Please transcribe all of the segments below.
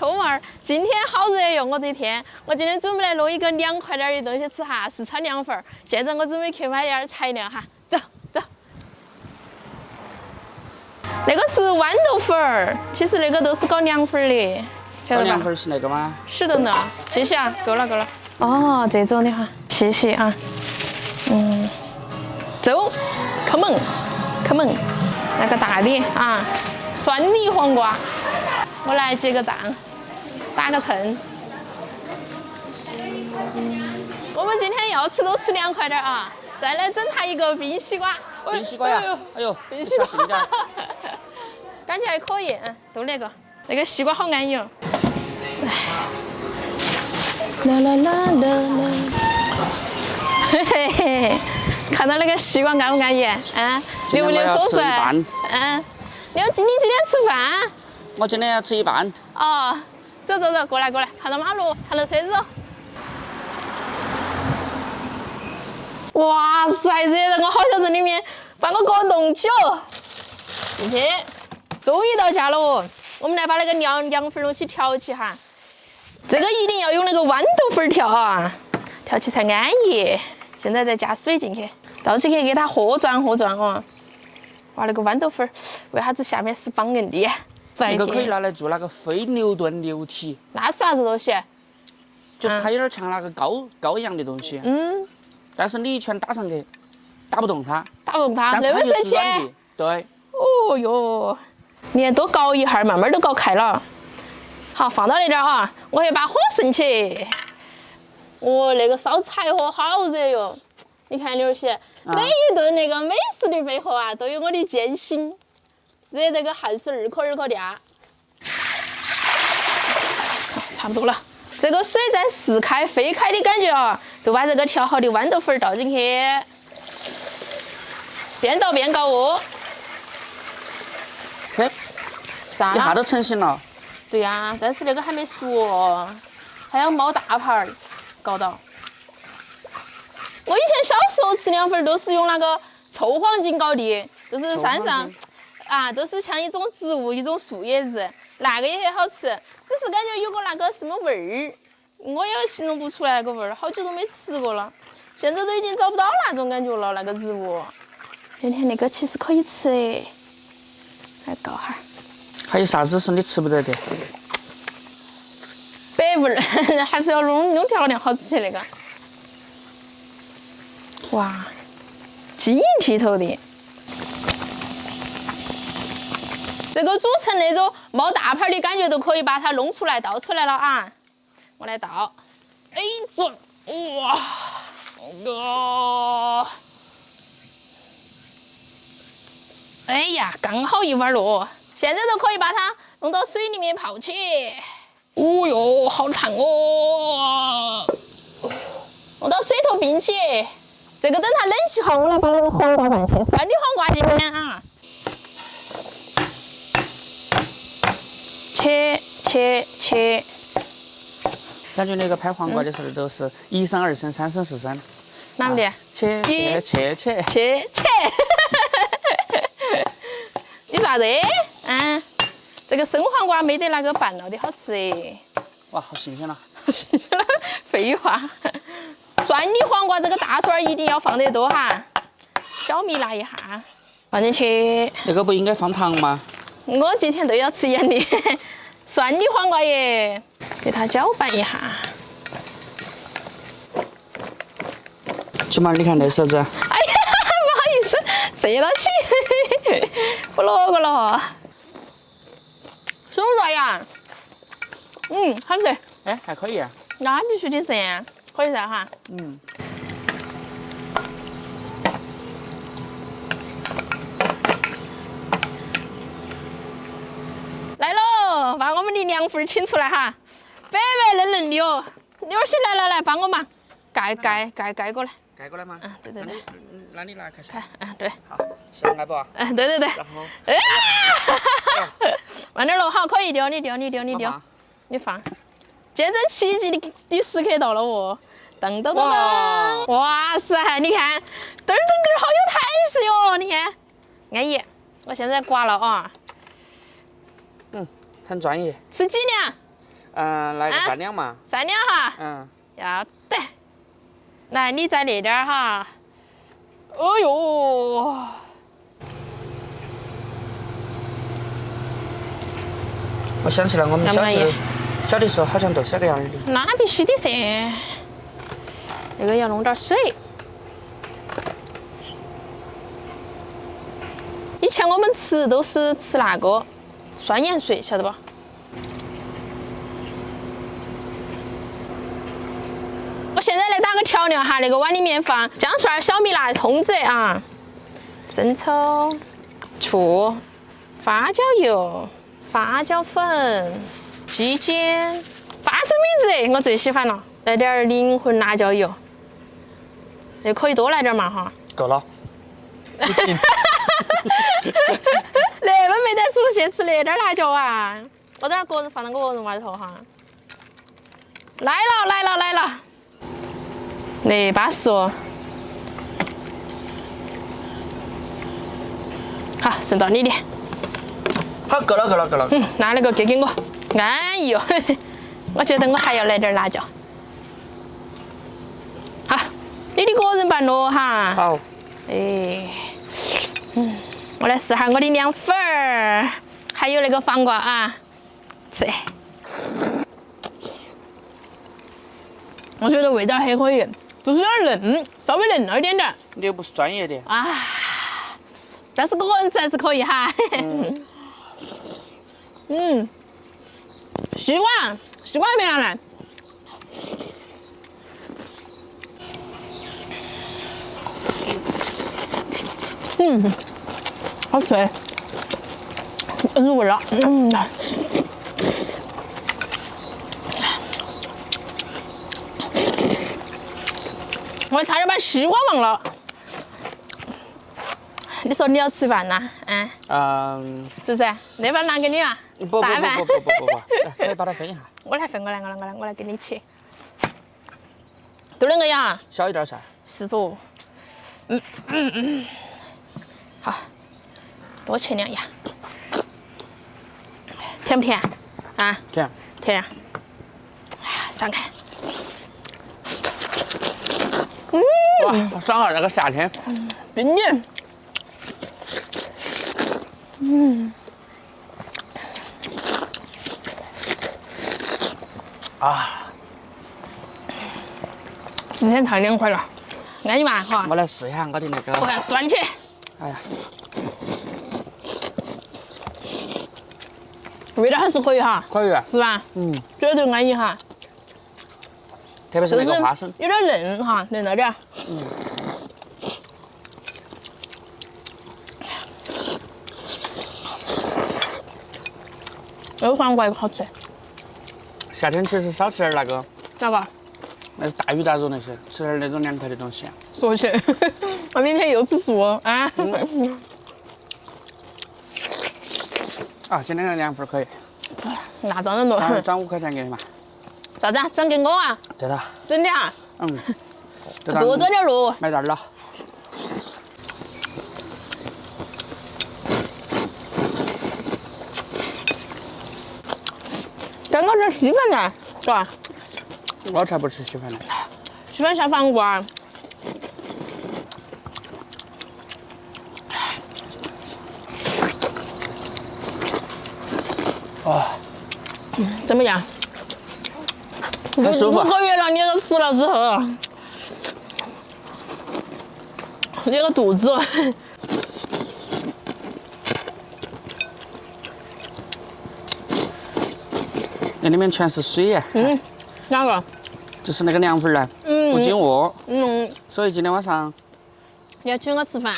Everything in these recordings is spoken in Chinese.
秋妹儿，今天好热哟！我这天，我今天准备来弄一个凉快点的东西吃哈，四川凉粉儿。现在我准备去买点材料哈，走走。那个是豌豆粉儿，其实那个都是搞凉粉儿的，晓得吧？搞凉粉是那个吗？是的呢，谢谢啊，够了够了。哦，这种的哈，谢谢啊。走，开门，开门。来个大的啊，蒜米黄瓜，我来结个账，打个秤。我们今天要吃都吃凉快点啊！再来整他一个冰西瓜。冰西瓜呀！哎呦，冰西瓜小心点。感觉还可以，都那个西瓜好安逸哦。啦啦啦啦啦，嘿嘿嘿，看到那个西瓜安不安逸？流不流口水？你今天吃饭？我今天要吃一半。哦，走走走，过来过来，看到马路，看到车子哦。哇塞，热得我好想在里面把我搞冻起哦。进去，终于到家了哦。我们来把那个凉粉东西调起哈。这个一定要用那个豌豆粉调啊，调起才安逸。现在再加水进去，倒进去给它和转哦。哇，那个豌豆粉为啥子下面是绑硬的？那个可以拿来做那个非牛顿流体。那是啥子东西？就是它有点像那个膏一样的东西。但是你一拳打上去，打不动它。打不动它，那么神奇？对。哦哟，你看多搞一下，慢慢都搞开了。好，放到那点啊，我要把火升起。哦，那个烧柴火好热哟！你看刘儿媳，每一顿那个美食的背后啊，都有我的艰辛，热这个汗水二颗掉。差不多了，这个水在似开非开的感觉啊，就把这个调好的豌豆粉倒进去，边倒边搞哦。嘿，咋了？一下都成型了。对呀，但是那个还没熟，还要冒大盘儿搞到。我以前小时候吃凉粉都是用那个臭黄金搞的，就是山上啊，都是像一种植物一种树叶子，那个也很好吃，只是感觉有个那个什么味儿，我也形容不出来那个味儿，好久都没吃过了，现在都已经找不到那种感觉了，那个植物。今天那个其实可以吃诶，来搞哈。还有啥子是你吃不得的？白味儿，还是要弄调料好吃些那个。哇，晶莹剔透的。这个煮成那种冒大盘的感觉都可以把它弄出来倒出来了啊！我来倒，哎转，哇，哎呀，刚好一碗咯。现在就可以把它弄到水里面泡起。哦哟，好烫哦！弄到水头冰起。这个等它冷起后，我来把那个黄瓜放去，蒜的黄瓜进去啊。切。感觉那个拍黄瓜的时候都是1升、2升、3升、4升。哪么的？切。你说啥子？这个生黄瓜没得那个拌了的好吃诶。哇，好新鲜了！新鲜了，废话。蒜的黄瓜这个大蒜一定要放得多哈，小米辣一下，放进去。那个不应该放糖吗？我今天都要吃盐的。蒜的黄瓜耶，给它搅拌一下。舅妈，你看那手子。哎呀，不好意思，折到起，不落个了。松软呀，好吃。哎，还可以啊。那必须的噻，可以噻哈。来喽，把我们的凉粉请出来哈，白白嫩嫩的哦。妞儿媳来，帮我忙，盖过来。盖过来吗？对。那你拿开始。对。好，先来不？对。然后。慢点喽，好，可以丢，你丢，你放。见证奇迹的时刻到了哦！噔，哇塞，你看，好有弹性哟！你看，安逸。我现在刮了啊。很专业。吃几两？来个3两嘛。3两哈。嗯。要得。来，你再来点儿哈。哦哟。我想起来，我们小的时候好像都是这个样儿的。那必须的噻。那个要弄点水。以前我们吃都是吃那个酸盐水，晓得不？我现在来打个调料哈，那个碗里面放姜蒜、小米辣、葱子啊，生抽、醋、花椒油、花椒粉、鸡精、花生米子，我最喜欢了，来点灵魂辣椒油，也可以多来点嘛哈。够了。那们没得出去吃那点辣椒啊！我等下放到个人碗里头哈。来了，那巴适哦。好，剩到你的。好，够了。拿那个给我。哎呦，我觉得我还要来点辣椒。好，你的个人拌咯哈。好。哎。我来试下我的凉粉儿，还有那个黄瓜啊，吃。我觉得味道还可以，就是有点嫩，稍微嫩了一点点。你又不是专业的。啊，但是个人吃还是可以哈。西瓜没拿来。好脆，入味了。我差点把西瓜忘了。你说你要吃饭呐？是不是？那份拿给你啊？不，可以把它分一下。我来给你切。都啷个样？小一点噻。是说。好，多切2牙。甜不甜？啊？甜。散开。哇，爽啊！那个夏天。冰的。今天太凉快了，安逸嘛哈。我来试一下我的那个。我看端起。哎呀，味道还是可以哈。可以。是吧？绝对安逸哈。特别是那个花生。有点嫩哈，嫩了点儿。那个黄瓜也好吃。夏天其实少吃点那个。哪个？那是大鱼大肉那些，吃点那种凉快的东西。说起，我明天又吃素啊。今天的凉粉可以。那当然了。转5块钱给你嘛。啥子啊？转给我啊？对的。真的啊？多转点咯。买点了。刚刚这稀饭呢，是吧？我才不吃稀饭呢。稀饭下黄瓜。怎么样？很舒服。5个月了，你吃了之后，这个肚子。那里面全是水。哪个？就是那个凉粉呢，不经饿。所以今天晚上你要请我吃饭，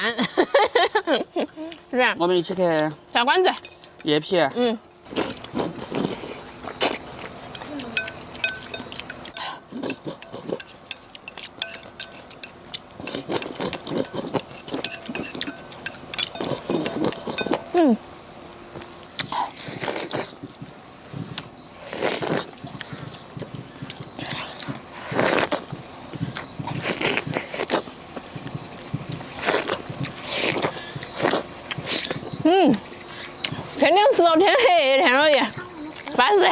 是吧？我们一起去下馆子。叶皮。天天吃到天黑，天老爷，巴适。